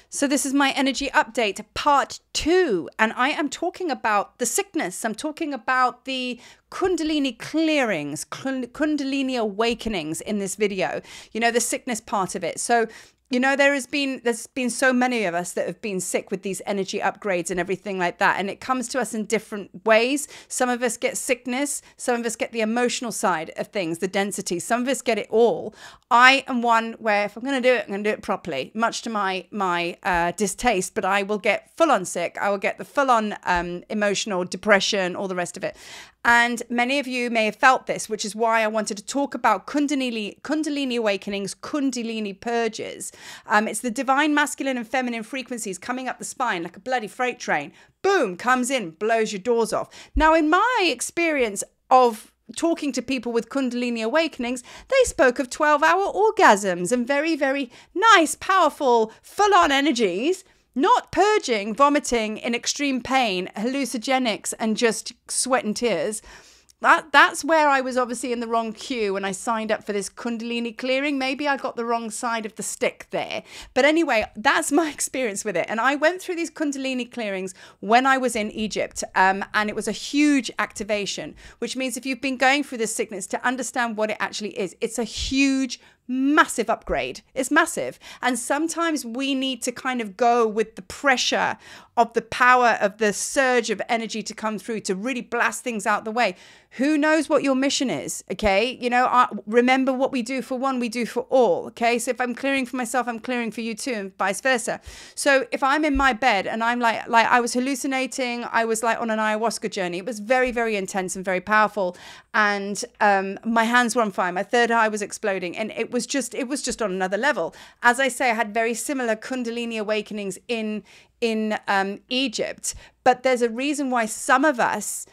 So this is my energy update part 2, and I am talking about the sickness. I'm talking about the Kundalini clearings, Kundalini awakenings in this video, you know, the sickness part of it. So, you know, there's been so many of us that have been sick with these energy upgrades and everything like that. And it comes to us in different ways. Some of us get sickness. Some of us get the emotional side of things, the density. Some of us get it all. I am one where if I'm going to do it, I'm going to do it properly, much to my distaste, but I will get full on sick. I will get the full on emotional depression, all the rest of it. And many of you may have felt this, which is why I wanted to talk about Kundalini awakenings, Kundalini purges. It's the divine masculine and feminine frequencies coming up the spine like a bloody freight train. Boom, comes in, blows your doors off. Now, in my experience of talking to people with Kundalini awakenings, they spoke of 12-hour orgasms and very, very nice, powerful, full-on energies. Not purging, vomiting in extreme pain, hallucinogenics, and just sweat and tears. That's where I was obviously in the wrong queue when I signed up for this Kundalini clearing. Maybe I got the wrong side of the stick there. But anyway, that's my experience with it. And I went through these Kundalini clearings when I was in Egypt. And it was a huge activation, which means if you've been going through this sickness, to understand what it actually is, it's a huge massive upgrade. It's massive. And sometimes we need to kind of go with the pressure of the power of the surge of energy to come through to really blast things out the way. Who knows what your mission is? Okay. You know, remember what we do for one, we do for all. Okay. So if I'm clearing for myself, I'm clearing for you too, and vice versa. So if I'm in my bed and I'm like I was hallucinating, I was like on an ayahuasca journey. It was very, very intense and very powerful. And my hands were on fire. My third eye was exploding. And it was just on another level. As I say, I had very similar Kundalini awakenings in Egypt, but there's a reason why some of us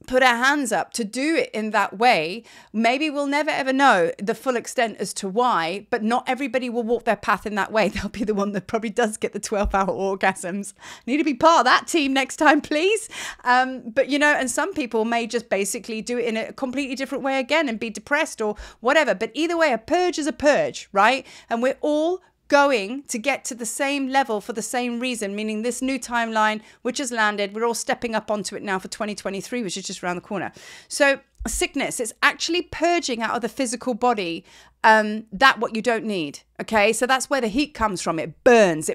put our hands up to do it in that way. Maybe we'll never ever know the full extent as to why, but not everybody will walk their path in that way. They'll be the one that probably does get the 12-hour orgasms. Need to be part of that team next time, please. But you know, and some people may just basically do it in a completely different way again and be depressed or whatever. But either way, a purge is a purge, right? And we're all going to get to the same level for the same reason, meaning this new timeline, which has landed, we're all stepping up onto it now for 2023, which is just around the corner. So sickness, it's actually purging out of the physical body what you don't need. Okay, so that's where the heat comes from. It burns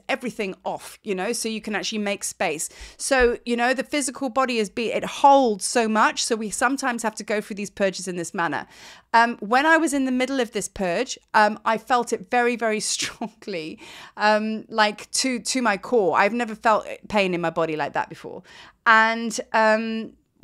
everything off, you know, so you can actually make space. So, you know, the physical body it holds so much. So we sometimes have to go through these purges in this manner. When I was in the middle of this purge, I felt it very, very strongly, like to my core. I've never felt pain in my body like that before. And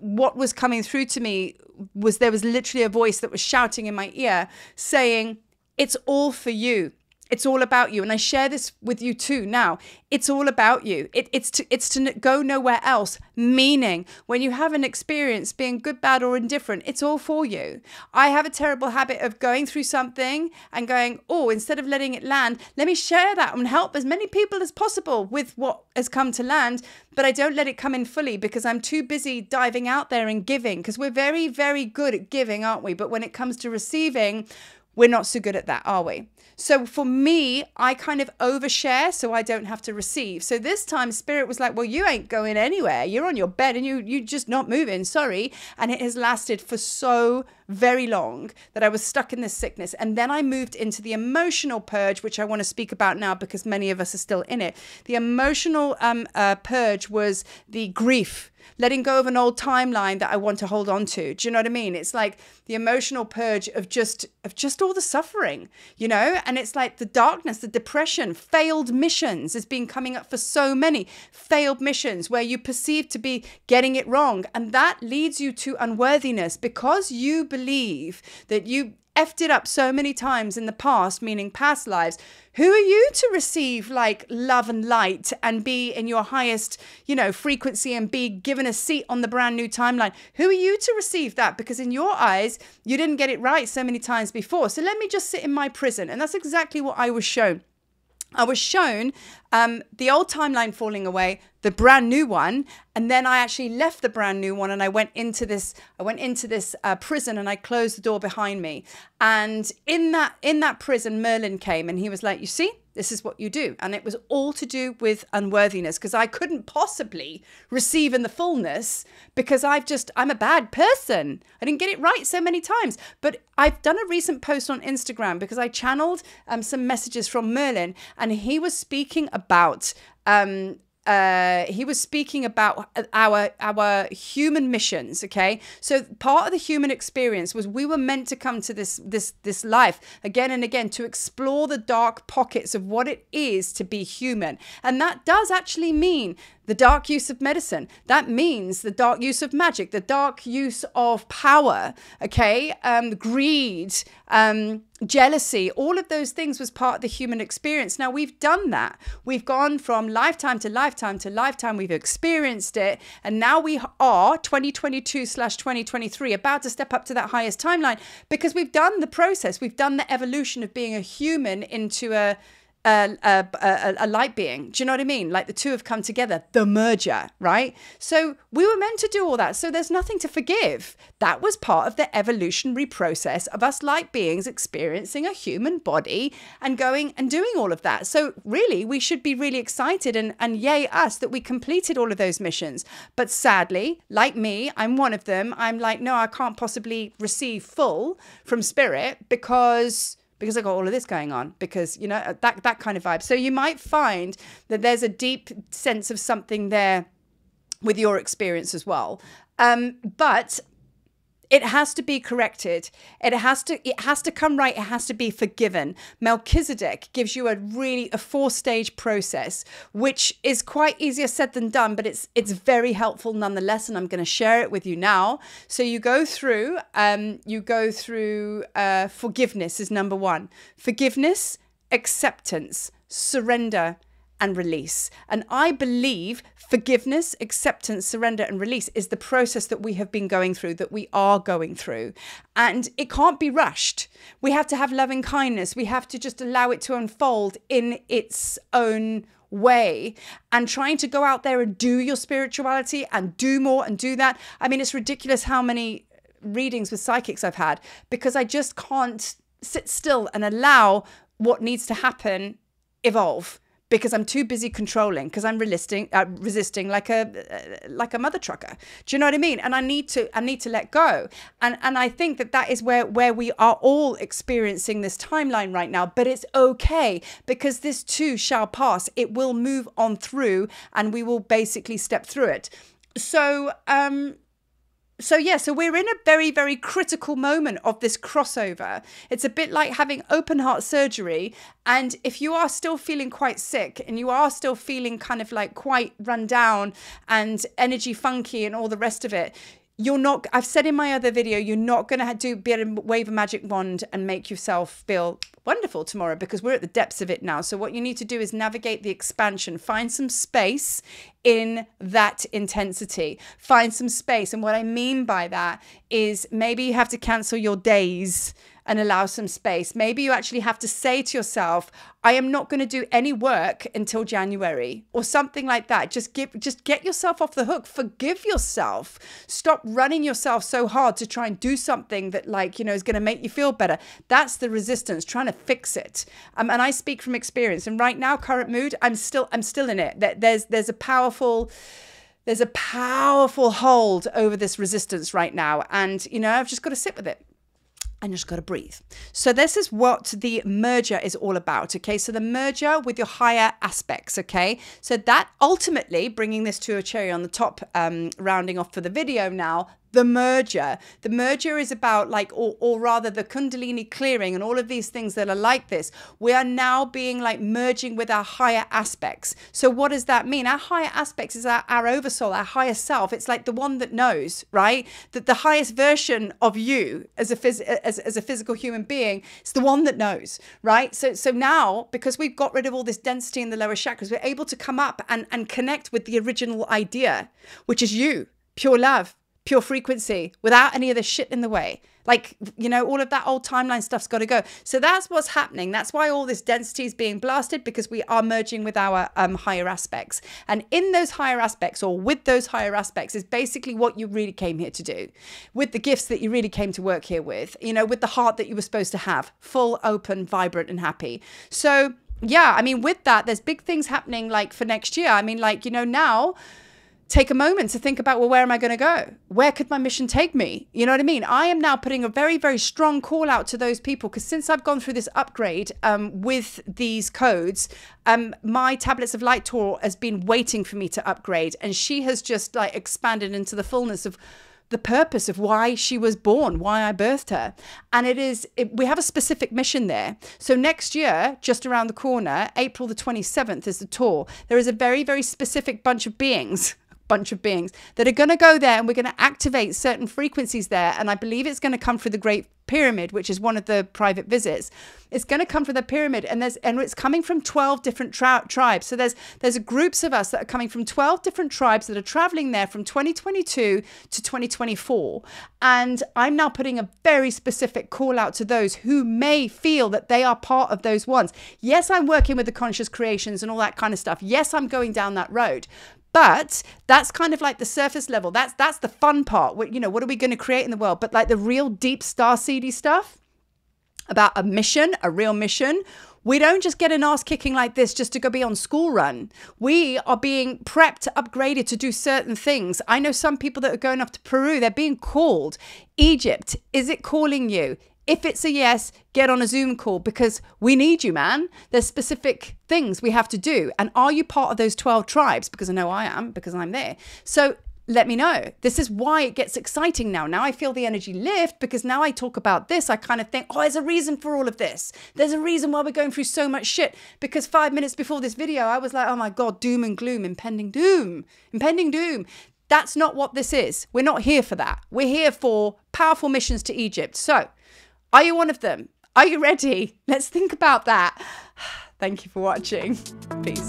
what was coming through to me was there was literally a voice that was shouting in my ear saying, it's all for you. It's all about you. And I share this with you too now. It's all about you. It's to go nowhere else. Meaning, when you have an experience, being good, bad, or indifferent, it's all for you. I have a terrible habit of going through something and going, oh, instead of letting it land, let me share that and help as many people as possible with what has come to land. But I don't let it come in fully because I'm too busy diving out there and giving, because we're very, very good at giving, aren't we? But when it comes to receiving, we're not so good at that, are we? So for me, I kind of overshare so I don't have to receive. So this time Spirit was like, well, you ain't going anywhere. You're on your bed and you just not moving, sorry. And it has lasted for so very long that I was stuck in this sickness. And then I moved into the emotional purge, which I want to speak about now because many of us are still in it. The emotional purge was the grief, letting go of an old timeline that I want to hold on to. Do you know what I mean? It's like the emotional purge of just all the suffering, you know? And it's like the darkness, the depression, failed missions has been coming up for so many failed missions where you perceive to be getting it wrong. And that leads you to unworthiness because you believe that you effed it up so many times in the past, meaning past lives. Who are you to receive like love and light and be in your highest, you know, frequency and be given a seat on the brand new timeline? Who are you to receive that? Because in your eyes, you didn't get it right so many times before. So let me just sit in my prison. And that's exactly what I was shown. I was shown the old timeline falling away, the brand new one, and then I actually left the brand new one and I went into this prison and I closed the door behind me. And in that prison, Merlin came and he was like, you see, This is what you do. And it was all to do with unworthiness, because I couldn't possibly receive in the fullness because I'm a bad person. I didn't get it right so many times. But I've done a recent post on Instagram because I channeled some messages from Merlin, and he was speaking about our human missions. Okay, so part of the human experience was we were meant to come to this life again and again to explore the dark pockets of what it is to be human, and that does actually mean the dark use of medicine. That means the dark use of magic, the dark use of power, okay? Greed, jealousy, all of those things was part of the human experience. Now, we've done that. We've gone from lifetime to lifetime to lifetime. We've experienced it. And now we are 2022/2023 about to step up to that highest timeline because we've done the process. We've done the evolution of being a human into a light being. Do you know what I mean? Like the two have come together, the merger, right? So we were meant to do all that. So there's nothing to forgive. That was part of the evolutionary process of us light beings experiencing a human body and going and doing all of that. So really, we should be really excited and yay us that we completed all of those missions. But sadly, like me, I'm one of them. I'm like, no, I can't possibly receive full from spirit because I got all of this going on, because, you know, that kind of vibe. So you might find that there's a deep sense of something there with your experience as well. But it has to be corrected. It has to come right. It has to be forgiven. Melchizedek gives you a 4-stage process, which is quite easier said than done, but it's very helpful nonetheless. And I'm going to share it with you now. So you go through forgiveness is number 1. Forgiveness, acceptance, surrender, and release. And I believe forgiveness, acceptance, surrender, and release is the process that we have been going through, that we are going through. And it can't be rushed. We have to have loving kindness. We have to just allow it to unfold in its own way, and trying to go out there and do your spirituality and do more and do that. I mean, it's ridiculous how many readings with psychics I've had, because I just can't sit still and allow what needs to happen evolve, because I'm too busy controlling, because I'm resisting like a mother trucker. Do you know what I mean? And I need to let go. And I think that is where we are all experiencing this timeline right now. But it's okay, because this too shall pass. It will move on through, and we will basically step through it. So we're in a very, very critical moment of this crossover. It's a bit like having open heart surgery. And if you are still feeling quite sick, and you are still feeling kind of like quite run down and energy funky and all the rest of it, I've said in my other video, you're not going to be able to wave a magic wand and make yourself feel wonderful tomorrow, because we're at the depths of it now. So what you need to do is navigate the expansion, find some space in that intensity, find some space. And what I mean by that is maybe you have to cancel your days and allow some space. Maybe you actually have to say to yourself, I am not going to do any work until January, or something like that. Just get yourself off the hook. Forgive yourself. Stop running yourself so hard to try and do something that, like, you know, is going to make you feel better. That's the resistance, trying to fix it. And I speak from experience. And right now, current mood, I'm still in it. There's a powerful hold over this resistance right now. And, you know, I've just got to sit with it. And just got to breathe. So this is what the merger is all about, okay? So the merger with your higher aspects, okay? So that ultimately, bringing this to a cherry on the top, rounding off for the video now, the merger. The merger is about, like, or rather the Kundalini clearing and all of these things that are like this. We are now being like merging with our higher aspects. So what does that mean? Our higher aspects is our oversoul, our higher self. It's like the one that knows, right? That the highest version of you as a physical human being is the one that knows, right? So now, because we've got rid of all this density in the lower chakras, we're able to come up and connect with the original idea, which is you, pure love, pure frequency, without any of the shit in the way. Like, you know, all of that old timeline stuff's got to go. So that's what's happening. That's why all this density is being blasted, because we are merging with our higher aspects. And in those higher aspects, or with those higher aspects, is basically what you really came here to do. With the gifts that you really came to work here with, you know, with the heart that you were supposed to have, full, open, vibrant, and happy. So yeah, I mean, with that, there's big things happening like for next year. I mean, like, you know, now take a moment to think about, well, where am I going to go? Where could my mission take me? You know what I mean? I am now putting a very, very strong call out to those people, because since I've gone through this upgrade with these codes, my Tablets of Light tour has been waiting for me to upgrade. And she has just like expanded into the fullness of the purpose of why she was born, why I birthed her. And we have a specific mission there. So next year, just around the corner, April the 27th is the tour. There is a very, very specific bunch of beings that are going to go there, and we're going to activate certain frequencies there. And I believe it's going to come through the Great Pyramid, which is one of the private visits. It's going to come from the pyramid, and it's coming from 12 different tribes. So there's groups of us that are coming from 12 different tribes that are traveling there from 2022 to 2024. And I'm now putting a very specific call out to those who may feel that they are part of those ones. Yes, I'm working with the conscious creations and all that kind of stuff. Yes, I'm going down that road. But that's kind of like the surface level. That's the fun part. You know, what are we going to create in the world? But like the real deep starseedy stuff about a mission, a real mission, we don't just get an ass kicking like this just to go be on school run. We are being prepped, upgraded to do certain things. I know some people that are going off to Peru. They're being called. Egypt, is it calling you? If it's a yes, get on a Zoom call, because we need you, man. There's specific things we have to do. And are you part of those 12 tribes? Because I know I am, because I'm there. So let me know. This is why it gets exciting now. Now I feel the energy lift, because now I talk about this. I kind of think, oh, there's a reason for all of this. There's a reason why we're going through so much shit. Because 5 minutes before this video, I was like, oh my God, doom and gloom, impending doom, impending doom. That's not what this is. We're not here for that. We're here for powerful missions to Egypt. So, are you one of them? Are you ready? Let's think about that. Thank you for watching. Peace.